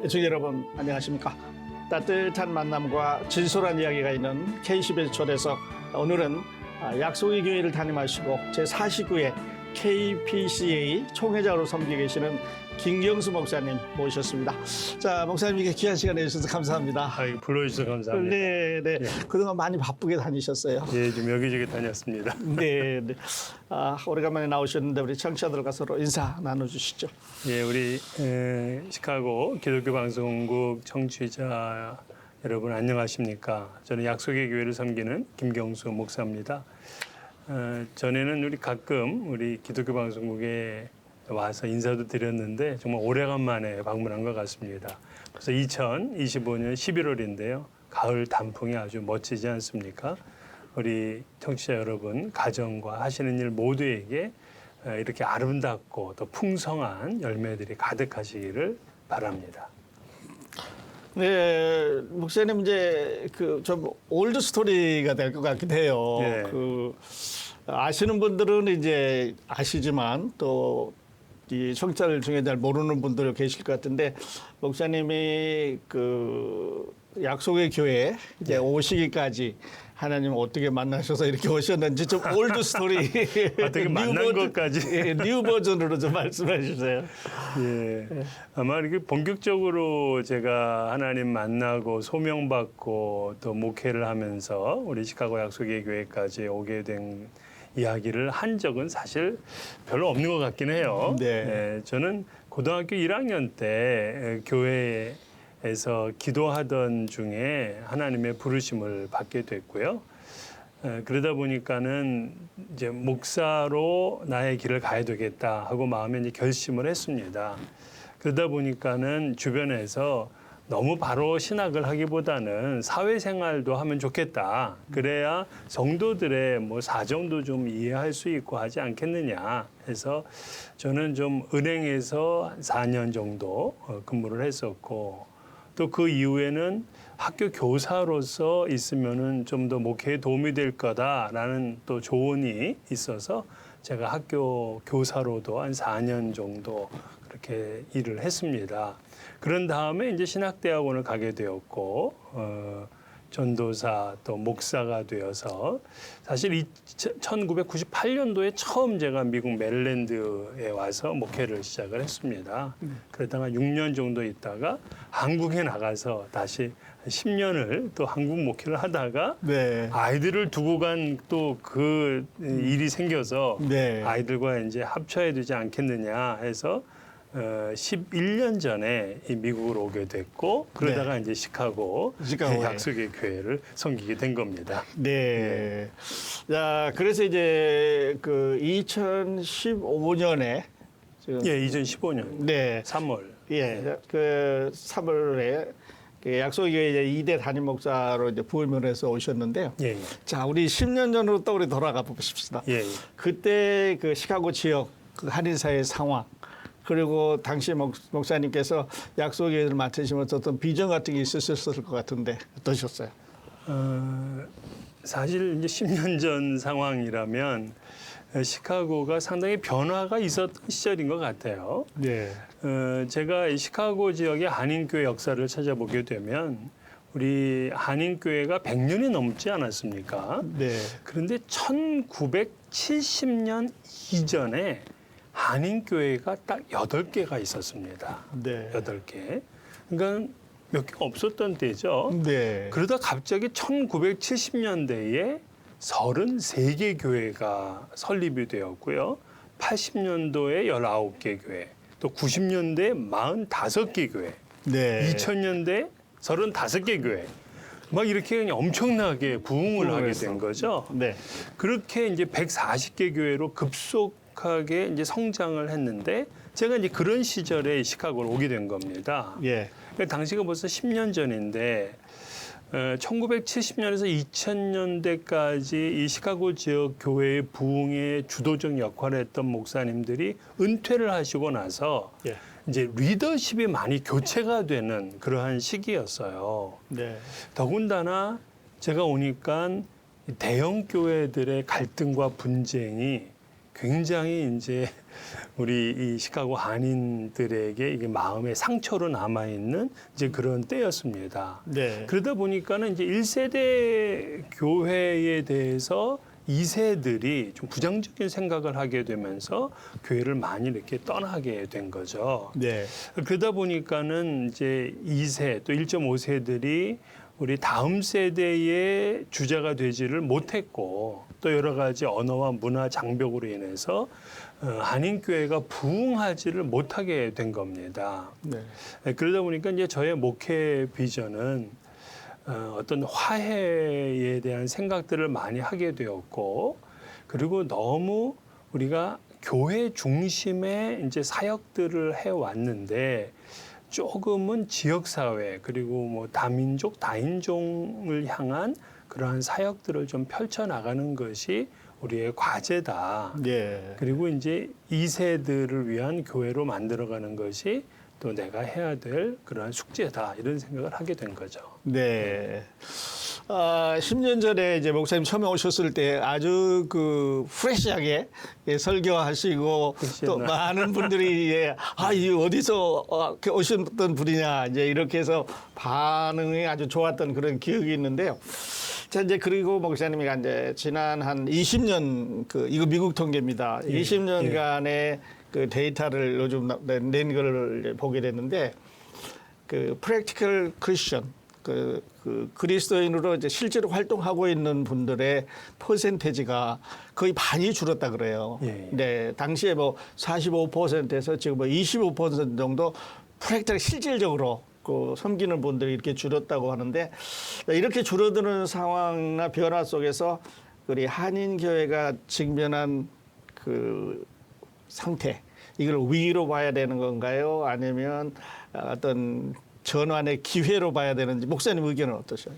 애청자 여러분 안녕하십니까? 따뜻한 만남과 진솔한 이야기가 있는 K11 초대석. 오늘은 약속의 교회를 담임하시고 제49회 KPCA 총회장으로 섬기고 계시는 김경수 목사님 모셨습니다. 자, 목사님께 귀한 시간 내주셔서 감사합니다. 불러주셔서 감사합니다. 네. 예. 그동안 많이 바쁘게 다니셨어요. 예, 좀 여기저기 다녔습니다. 네. 오래간만에 나오셨는데 우리 청취자들과 서로 인사 나눠주시죠. 예, 우리 시카고 기독교 방송국 청취자 여러분 안녕하십니까? 저는 약속의 교회를 섬기는 김경수 목사입니다. 전에는 우리 가끔 우리 기독교 방송국에 와서 인사도 드렸는데 정말 오래간만에 방문한 것 같습니다. 그래서 2025년 11월인데요. 가을 단풍이 아주 멋지지 않습니까? 우리 청취자 여러분, 가정과 하시는 일 모두에게 이렇게 아름답고 또 풍성한 열매들이 가득하시기를 바랍니다. 네, 목사님 이제 좀 올드 스토리가 될 것 같기도 해요. 네. 아시는 분들은 이제 아시지만 또 이 청취자들 중에 잘 모르는 분들 계실 것 같은데 목사님이 약속의 교회 이제 오시기까지 하나님 어떻게 만나셔서 이렇게 오셨는지 좀 올드 스토리 어떻게 만난 것까지 뉴 버전으로 좀 말씀해 주세요. 예, 아마 이렇게 본격적으로 제가 하나님 만나고 소명받고 또 목회를 하면서 우리 시카고 약속의 교회까지 오게 된 이야기를 한 적은 사실 별로 없는 것 같긴 해요. 네. 예, 저는 고등학교 1학년 때 교회에서 기도하던 중에 하나님의 부르심을 받게 됐고요. 그러다 보니까는 이제 목사로 나의 길을 가야 되겠다 하고 마음에 이제 결심을 했습니다. 그러다 보니까는 주변에서 너무 바로 신학을 하기보다는 사회생활도 하면 좋겠다. 그래야 성도들의 사정도 좀 이해할 수 있고 하지 않겠느냐 해서 저는 좀 은행에서 4년 정도 근무를 했었고 또 그 이후에는 학교 교사로서 있으면은 좀 더 목회에 도움이 될 거다라는 또 조언이 있어서 제가 학교 교사로도 한 4년 정도 그렇게 일을 했습니다. 그런 다음에 이제 신학대학원을 가게 되었고 전도사 또 목사가 되어서 사실 1998년도에 처음 제가 미국 메릴랜드에 와서 목회를 시작을 했습니다. 그러다가 6년 정도 있다가 한국에 나가서 다시 10년을 또 한국 목회를 하다가 네. 아이들을 두고 간 또 그 일이 생겨서 네. 아이들과 이제 합쳐야 되지 않겠느냐 해서 11년 전에 이 미국으로 오게 됐고 그러다가 이제 시카고에 약속의 교회를 섬기게 된 겁니다. 네. 자, 그래서 이제 2015년에 지금 예, 2015년 네. 3월. 예. 3월에 약속의 교회 이제 2대 담임 목사로 이제 부임을 해서 오셨는데요. 예. 자, 우리 10년 전으로 또 우리 돌아가 보십시다. 예. 그때 시카고 지역 한인사회 상황 그리고 당시 목사님께서 약속의 교회를 맡으시면서 어떤 비전 같은 게 있으셨을 것 같은데 어떠셨어요? 사실 이제 10년 전 상황이라면 시카고가 상당히 변화가 있었던 시절인 것 같아요. 네. 제가 이 시카고 지역의 한인교회 역사를 찾아보게 되면 우리 한인교회가 100년이 넘지 않았습니까? 네. 그런데 1970년 이전에 한인교회가 딱 8개가 있었습니다. 네. 8개. 그러니까 몇 개가 없었던 때죠. 네. 그러다 갑자기 1970년대에 33개 교회가 설립이 되었고요. 80년도에 19개 교회, 또 90년대에 45개 교회, 네. 2000년대에 35개 교회. 막 이렇게 그냥 엄청나게 부흥을 하게 된 거죠. 네. 그렇게 이제 140개 교회로 급속하게 이제 성장을 했는데 제가 이제 그런 시절에 시카고를 오게 된 겁니다. 예. 그러니까 당시가 벌써 10년 전인데 1970년에서 2000년대까지 이 시카고 지역 교회의 부흥에 주도적 역할을 했던 목사님들이 은퇴를 하시고 나서 예. 이제 리더십이 많이 교체가 되는 그러한 시기였어요. 네. 더군다나 제가 오니까 대형 교회들의 갈등과 분쟁이 굉장히 이제 우리 이 시카고 한인들에게 이게 마음의 상처로 남아 있는 이제 그런 때였습니다. 네. 그러다 보니까는 이제 1세대 교회에 대해서 2세들이 좀 부정적인 생각을 하게 되면서 교회를 많이 이렇게 떠나게 된 거죠. 네. 그러다 보니까는 이제 2세 또 1.5세들이 우리 다음 세대의 주자가 되지를 못했고 또 여러 가지 언어와 문화 장벽으로 인해서 한인교회가 부흥하지를 못하게 된 겁니다. 네. 그러다 보니까 이제 저의 목회 비전은 어떤 화해에 대한 생각들을 많이 하게 되었고 그리고 너무 우리가 교회 중심의 이제 사역들을 해 왔는데 조금은 지역사회 그리고 뭐 다민족, 다인종을 향한 그러한 사역들을 좀 펼쳐나가는 것이 우리의 과제다. 네. 그리고 이제 2세들을 위한 교회로 만들어가는 것이 또 내가 해야 될 그러한 숙제다. 이런 생각을 하게 된 거죠. 네. 10년 전에 이제 목사님 처음에 오셨을 때 아주 그 프레시하게 설교하시고 또 프레시했나? 많은 분들이 이 어디서 오셨던 분이냐 이제 이렇게 해서 반응이 아주 좋았던 그런 기억이 있는데요. 자, 이제 그리고 목사님이 이제 지난 한 20년 이거 미국 통계입니다. 예, 20년간의 그 데이터를 요즘 낸 걸 보게 됐는데 그 프랙티컬 크리스천 그 그리스도인으로 이제 실제로 활동하고 있는 분들의 퍼센테지가 거의 반이 줄었다 그래요. 예. 네, 당시에 뭐 45%에서 지금 뭐 25% 정도 프랙티컬 실질적으로 그 섬기는 분들이 이렇게 줄었다고 하는데 이렇게 줄어드는 상황이나 변화 속에서 우리 한인 교회가 직면한 그 상태 이걸 위기로 봐야 되는 건가요? 아니면 어떤 전환의 기회로 봐야 되는지 목사님 의견은 어떠세요?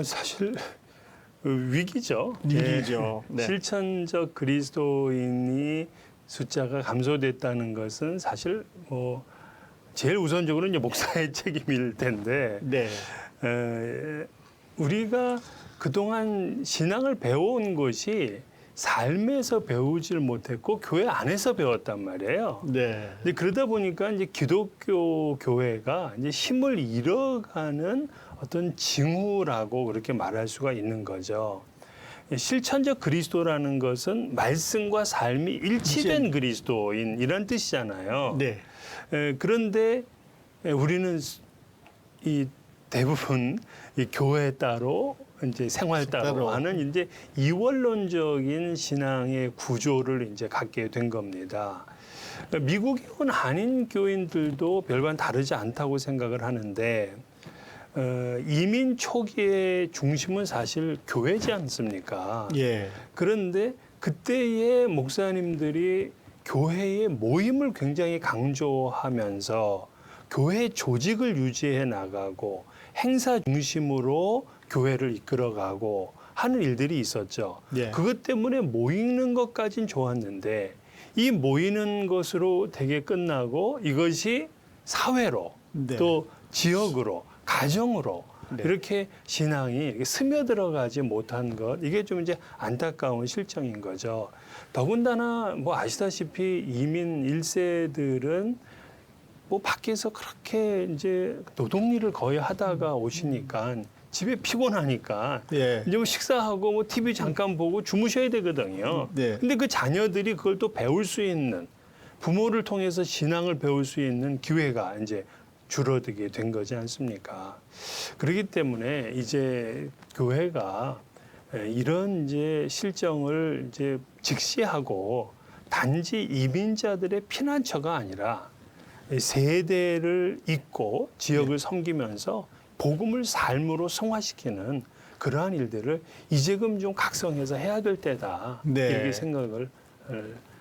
사실 위기죠. 위기죠. 예. 네. 실천적 그리스도인이 숫자가 감소됐다는 것은 사실 뭐 제일 우선적으로 이제 목사의 책임일 텐데 네. 우리가 그동안 신앙을 배워온 것이 삶에서 배우질 못했고 교회 안에서 배웠단 말이에요. 네. 근데 그러다 보니까 이제 기독교 교회가 이제 힘을 잃어가는 어떤 징후라고 그렇게 말할 수가 있는 거죠. 실천적 그리스도라는 것은 말씀과 삶이 일치된 그리스도인 이런 뜻이잖아요. 네. 그런데 우리는 이 대부분 이 교회 따로 이제 생활 따로 하는 이제 이원론적인 신앙의 구조를 이제 갖게 된 겁니다. 미국에 온 한인 교인들도 별반 다르지 않다고 생각을 하는데 이민 초기의 중심은 사실 교회지 않습니까? 예. 그런데 그때의 목사님들이 교회의 모임을 굉장히 강조하면서 교회 조직을 유지해 나가고 행사 중심으로 교회를 이끌어가고 하는 일들이 있었죠. 예. 그것 때문에 모이는 것까진 좋았는데 이 모이는 것으로 되게 끝나고 이것이 사회로 네. 또 지역으로 가정으로 네. 이렇게 신앙이 이렇게 스며들어가지 못한 것 이게 좀 이제 안타까운 실정인 거죠. 더군다나 뭐 아시다시피 이민 1세들은 뭐 밖에서 그렇게 이제 노동일을 거의 하다가 오시니까 집에 피곤하니까 예. 이제 뭐 식사하고 뭐 TV 잠깐 보고 주무셔야 되거든요. 네. 근데 그 자녀들이 그걸 또 배울 수 있는 부모를 통해서 신앙을 배울 수 있는 기회가 이제 줄어들게 된 거지 않습니까? 그렇기 때문에 이제 교회가 이런 이제 실정을 이제 직시하고 단지 이민자들의 피난처가 아니라 세대를 잇고 지역을 섬기면서 복음을 삶으로 성화시키는 그러한 일들을 이제금 좀 각성해서 해야 될 때다. 네. 이렇게 생각을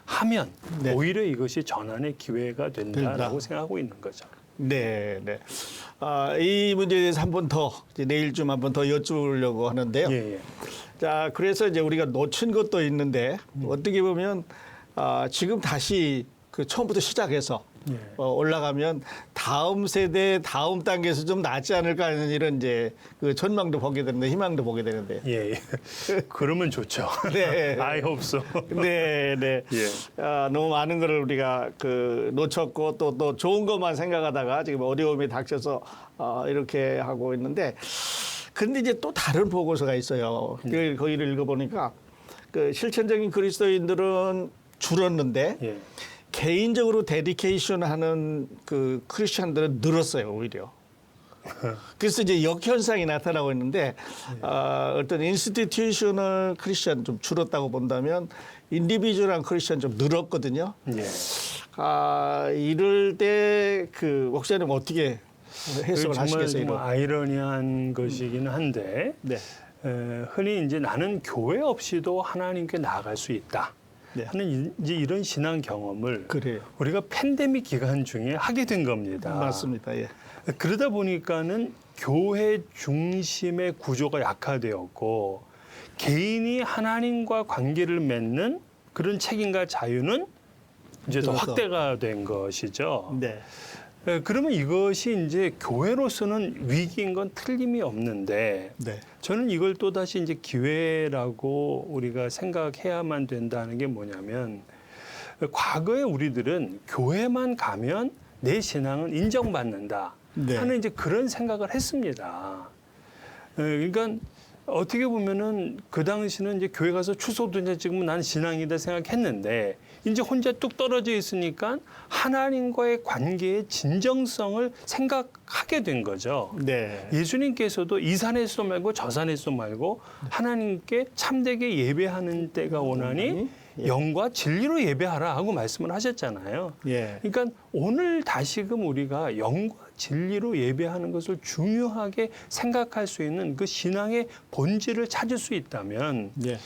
하면 네. 오히려 이것이 전환의 기회가 된다라고 생각하고 있는 거죠. 네, 네. 이 문제에 대해서 한 번 더 내일쯤 한 번 더 여쭈려고 하는데요. 예, 예. 자, 그래서 이제 우리가 놓친 것도 있는데 어떻게 보면 지금 다시 그 처음부터 시작해서 예. 올라가면 다음 세대, 다음 단계에서 좀 낫지 않을까 하는 이런 이제 그 전망도 보게 되는데 희망도 보게 되는데. 예, 예. 그러면 좋죠. 네. 아예 없어. 네, 네. 예. 너무 많은 거를 우리가 그 놓쳤고 또 좋은 것만 생각하다가 지금 어려움이 닥쳐서 이렇게 하고 있는데, 근데 이제 또 다른 보고서가 있어요. 거기를 읽어보니까 그 실천적인 그리스도인들은 줄었는데 예. 개인적으로 데디케이션 하는 그 크리스천들은 늘었어요, 오히려. 그래서 이제 역현상이 나타나고 있는데, 어떤 인스티튜셔널 크리스천 좀 줄었다고 본다면 인디비주얼한 크리스천 좀 늘었거든요. 예. 이럴 때 그 목사님 어떻게 해석을 하시겠어요? 정말 아이러니한 것이긴 한데 네. 흔히 이제 나는 교회 없이도 하나님께 나아갈 수 있다 네. 하는 이제 이런 신앙 경험을 그래요. 우리가 팬데믹 기간 중에 하게 된 겁니다. 맞습니다. 예. 그러다 보니까는 교회 중심의 구조가 약화되었고 개인이 하나님과 관계를 맺는 그런 책임과 자유는 이제 더 늘어서. 확대가 된 것이죠. 네. 그러면 이것이 이제 교회로서는 위기인 건 틀림이 없는데 네. 저는 이걸 또다시 이제 기회라고 우리가 생각해야만 된다는 게 뭐냐면 과거에 우리들은 교회만 가면 내 신앙은 인정받는다 네. 하는 이제 그런 생각을 했습니다. 그러니까 어떻게 보면은 그 당시는 이제 교회 가서 추석도 이제 찍으면 나는 신앙이다 생각했는데 이제 혼자 뚝 떨어져 있으니까 하나님과의 관계의 진정성을 생각하게 된 거죠. 네. 예수님께서도 이 산에서 말고 저 산에서 말고 하나님께 참되게 예배하는 때가 오나니 영과 진리로 예배하라 하고 말씀을 하셨잖아요. 예. 그러니까 오늘 다시금 우리가 영과 진리로 예배하는 것을 중요하게 생각할 수 있는 그 신앙의 본질을 찾을 수 있다면 예.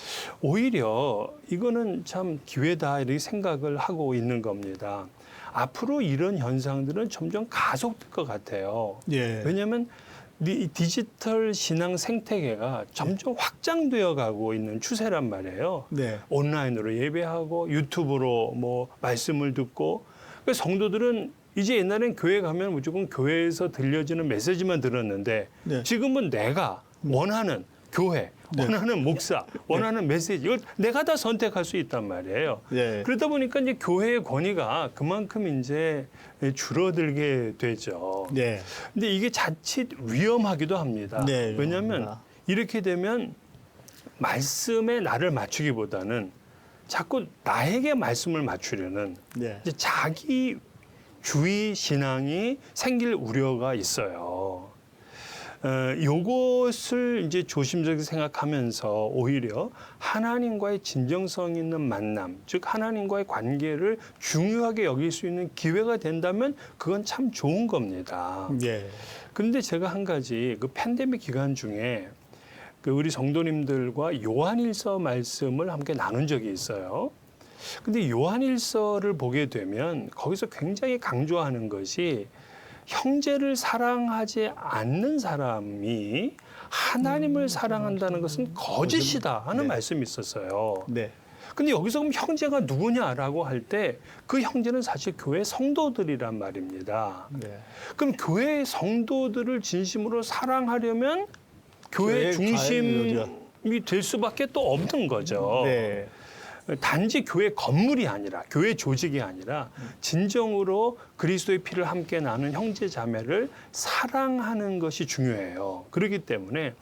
오히려 이거는 참 기회다 이렇게 생각을 하고 있는 겁니다. 앞으로 이런 현상들은 점점 가속될 것 같아요. 예. 왜냐하면 이 디지털 신앙 생태계가 점점 확장되어 가고 있는 추세란 말이에요. 네. 온라인으로 예배하고 유튜브로 뭐 말씀을 듣고 그래서 성도들은 이제 옛날엔 교회 가면 무조건 교회에서 들려지는 메시지만 들었는데 네. 지금은 내가 원하는 교회, 원하는 목사, 원하는 메시지 이걸 내가 다 선택할 수 있단 말이에요. 네. 그러다 보니까 이제 교회의 권위가 그만큼 이제 줄어들게 되죠. 네. 근데 이게 자칫 위험하기도 합니다. 네, 왜냐하면 위험합니다. 이렇게 되면 말씀에 나를 맞추기보다는 자꾸 나에게 말씀을 맞추려는 네. 이제 자기 주의 신앙이 생길 우려가 있어요. 요것을 이제 조심스럽게 생각하면서 오히려 하나님과의 진정성 있는 만남, 즉 하나님과의 관계를 중요하게 여길 수 있는 기회가 된다면 그건 참 좋은 겁니다. 예. 그런데 제가 한 가지 그 팬데믹 기간 중에 그 우리 성도님들과 요한일서 말씀을 함께 나눈 적이 있어요. 근데 요한일서를 보게 되면 거기서 굉장히 강조하는 것이 형제를 사랑하지 않는 사람이 하나님을 사랑한다는 것은 거짓이다 하는 네. 말씀이 있었어요. 네. 근데 여기서 그럼 형제가 누구냐라고 할 때 그 형제는 사실 교회 성도들이란 말입니다. 네. 그럼 교회 성도들을 진심으로 사랑하려면 교회 교회의 중심이 과잉이죠. 될 수밖에 또 없는 거죠. 네. 단지 교회 건물이 아니라 교회 조직이 아니라 진정으로 그리스도의 피를 함께 나눈 형제 자매를 사랑하는 것이 중요해요. 그렇기 때문에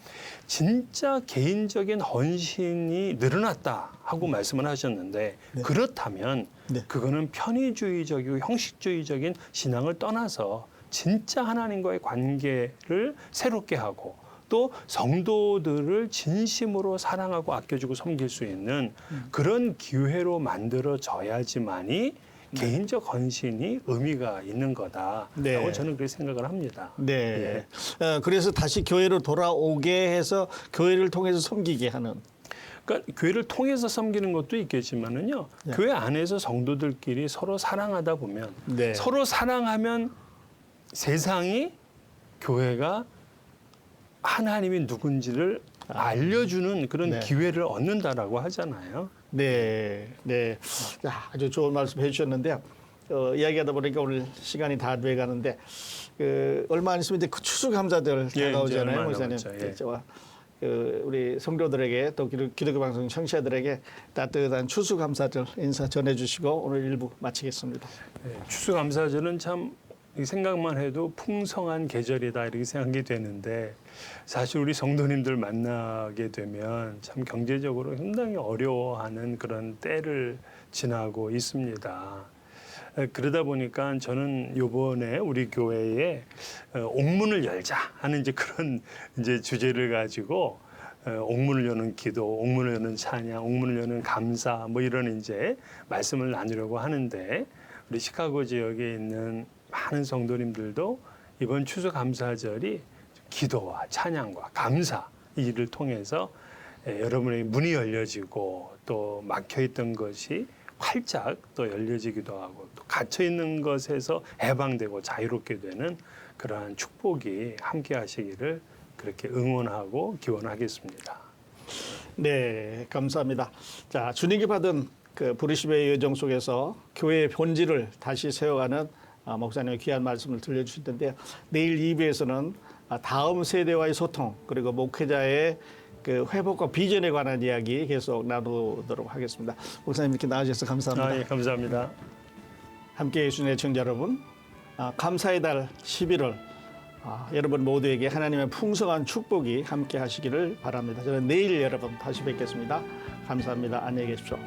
진짜 개인적인 헌신이 늘어났다 하고 말씀을 하셨는데 네. 그렇다면 네. 그거는 편의주의적이고 형식주의적인 신앙을 떠나서 진짜 하나님과의 관계를 새롭게 하고 또 성도들을 진심으로 사랑하고 아껴주고 섬길 수 있는 그런 기회로 만들어져야지만이 개인적 헌신이 의미가 있는 거다라고 네. 저는 그렇게 생각을 합니다. 네. 예. 그래서 다시 교회로 돌아오게 해서 교회를 통해서 섬기게 하는. 그러니까 교회를 통해서 섬기는 것도 있겠지만은요. 네. 교회 안에서 성도들끼리 서로 사랑하다 보면 네. 서로 사랑하면 세상이 교회가 하나님이 누군지를 알려주는 그런 네. 기회를 얻는다라고 하잖아요. 네, 네. 야, 아주 좋은 말씀 해주셨는데요. 이야기하다 보니까 오늘 시간이 다 돼 가는데 얼마 안 있으면 이제 그 추수감사절 예, 다가오잖아요, 이제 얼마 목사님. 남았죠. 예. 저와 우리 성도들에게 또 기독교 방송 청취자들에게 따뜻한 추수감사절 인사 전해주시고 오늘 일부 마치겠습니다. 네, 추수감사절은 참 생각만 해도 풍성한 계절이다 이렇게 생각이 되는데 사실 우리 성도님들 만나게 되면 참 경제적으로 상당히 어려워하는 그런 때를 지나고 있습니다. 그러다 보니까 저는 요번에 우리 교회에 옥문을 열자 하는 이제 그런 이제 주제를 가지고 옥문을 여는 기도, 옥문을 여는 찬양, 옥문을 여는 감사 뭐 이런 이제 말씀을 나누려고 하는데 우리 시카고 지역에 있는 많은 성도님들도 이번 추수감사절이 기도와 찬양과 감사 이 일을 통해서 여러분의 문이 열려지고 또 막혀있던 것이 활짝 또 열려지기도 하고 또 갇혀 있는 것에서 해방되고 자유롭게 되는 그러한 축복이 함께 하시기를 그렇게 응원하고 기원하겠습니다. 네, 감사합니다. 자, 주님이 받은 그 부르심의 여정 속에서 교회의 본질을 다시 세워가는 목사님의 귀한 말씀을 들려주실 텐데요. 내일 2부에서는 다음 세대와의 소통 그리고 목회자의 그 회복과 비전에 관한 이야기 계속 나누도록 하겠습니다. 목사님 이렇게 나와주셔서 감사합니다. 예, 감사합니다. 함께해 주신 애청자 여러분, 감사의 달 11월 여러분 모두에게 하나님의 풍성한 축복이 함께 하시기를 바랍니다. 저는 내일 여러분 다시 뵙겠습니다. 감사합니다. 안녕히 계십시오.